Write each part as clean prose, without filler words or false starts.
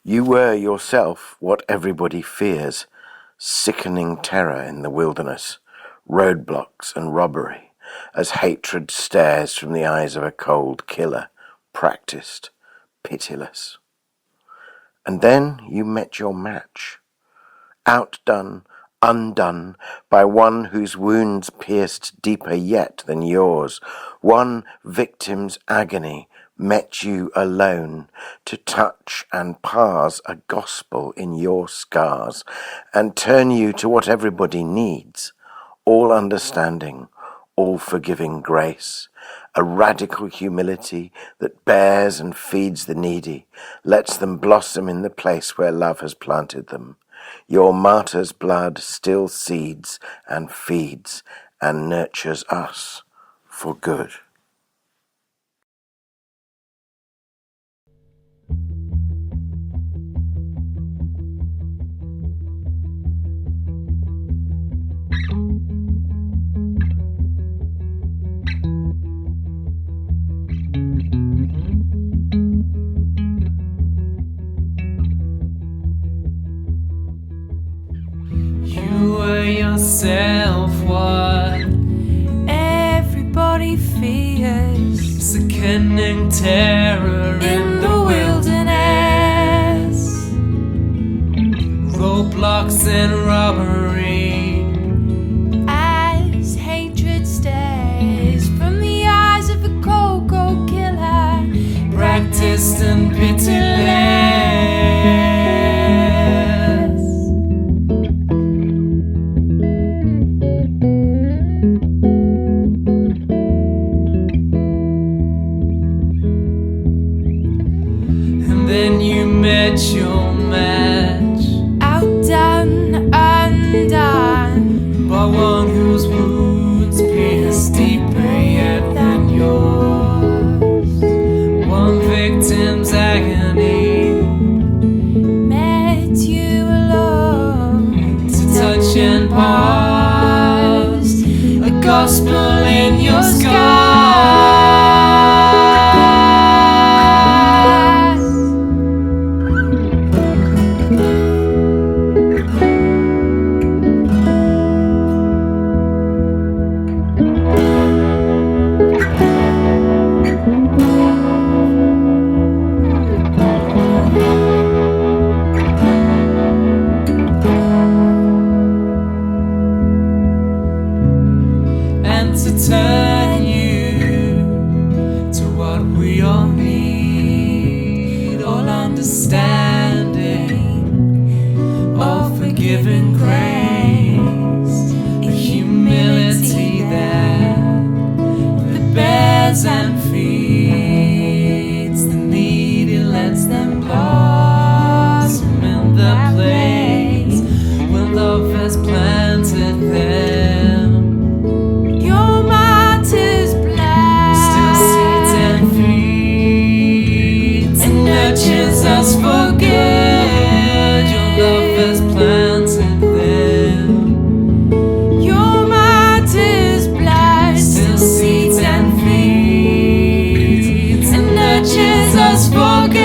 You were yourself what everybody fears, sickening terror in the wilderness, roadblocks and robbery, as hatred stares from the eyes of a cold killer, practiced, pitiless. And then you met your match, outdone, undone by one whose wounds pierced deeper yet than yours, one victim's agony met you alone to touch and parse a gospel in your scars and turn you to what everybody needs, all understanding, all forgiving grace, a radical humility that bears and feeds the needy, lets them blossom in the place where love has planted them. Your martyr's blood still seeds and feeds and nurtures us for good. You were yourself what everybody fears, sickening terror in the wilderness, roadblocks and robbery, as hatred stares from the eyes of a cold killer, practiced and pitiless. Then you met your match, outdone, undone, by one whose wounds pierce deeper yet than yours. One victim's agony met you alone to touch and pause a gospel in your scars. To turn you to what we all need, all understanding, all forgiving grace, a humility that bears and feeds the needy, lets them blossom in the place where love has planted them. Us for good, your love has planted them. Your martyr's blood still seeds and feeds and nurtures us for good.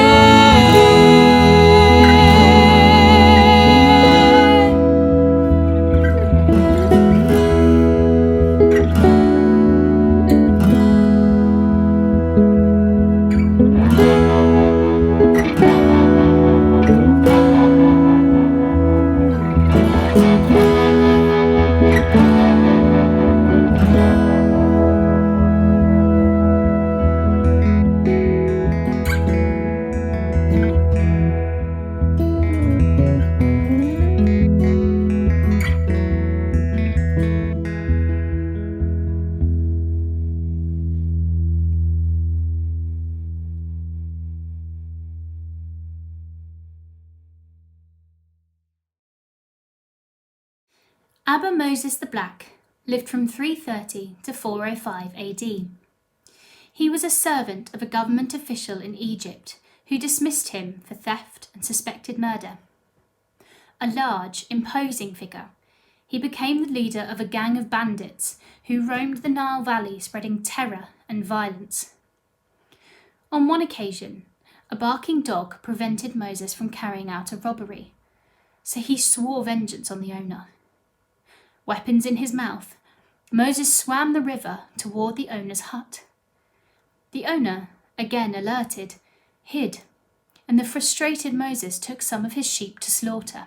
Abba Moses the Black lived from 330 to 405 AD. He was a servant of a government official in Egypt who dismissed him for theft and suspected murder. A large, imposing figure, he became the leader of a gang of bandits who roamed the Nile Valley spreading terror and violence. On one occasion, a barking dog prevented Moses from carrying out a robbery, so he swore vengeance on the owner. Weapons in his mouth, Moses swam the river toward the owner's hut. The owner, again alerted, hid, and the frustrated Moses took some of his sheep to slaughter.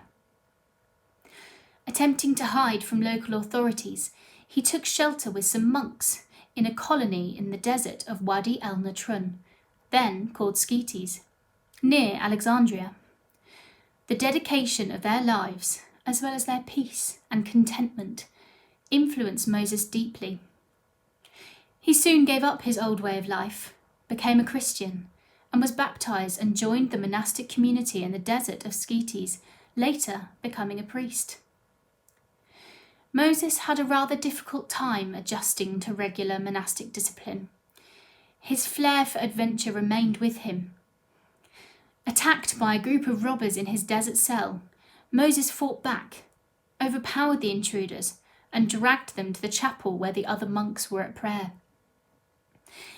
Attempting to hide from local authorities, he took shelter with some monks in a colony in the desert of Wadi el-Natrun, then called Skeetes, near Alexandria. The dedication of their lives, as well as their peace and contentment, influenced Moses deeply. He soon gave up his old way of life, became a Christian, and was baptized and joined the monastic community in the desert of Skeetes, later becoming a priest. Moses had a rather difficult time adjusting to regular monastic discipline. His flair for adventure remained with him. Attacked by a group of robbers in his desert cell, Moses fought back, overpowered the intruders, and dragged them to the chapel where the other monks were at prayer.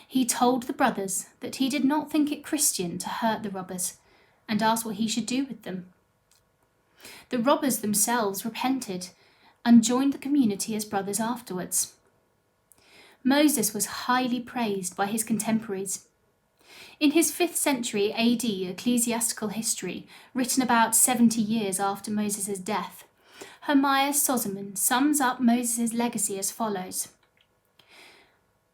He told the brothers that he did not think it Christian to hurt the robbers, and asked what he should do with them. The robbers themselves repented and joined the community as brothers afterwards. Moses was highly praised by his contemporaries. In his 5th century AD ecclesiastical history, written about 70 years after Moses' death, Hermias Sozomen sums up Moses' legacy as follows.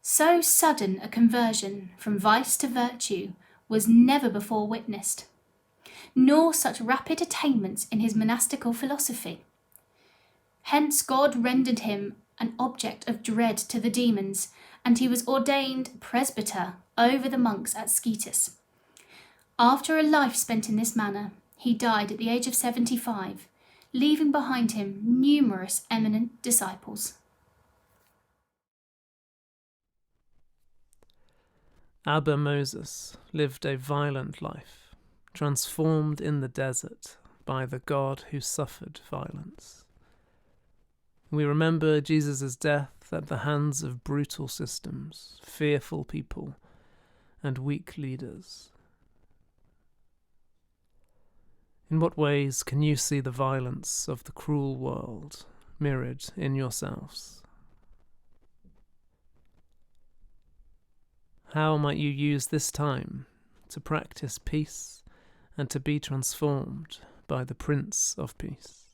So sudden a conversion from vice to virtue was never before witnessed, nor such rapid attainments in his monastical philosophy. Hence God rendered him an object of dread to the demons, and he was ordained presbyter over the monks at Skeetes. After a life spent in this manner, he died at the age of 75, leaving behind him numerous eminent disciples. Abba Moses lived a violent life, transformed in the desert by the God who suffered violence. We remember Jesus' death at the hands of brutal systems, fearful people, and weak leaders. In what ways can you see the violence of the cruel world mirrored in yourselves? How might you use this time to practice peace and to be transformed by the Prince of Peace?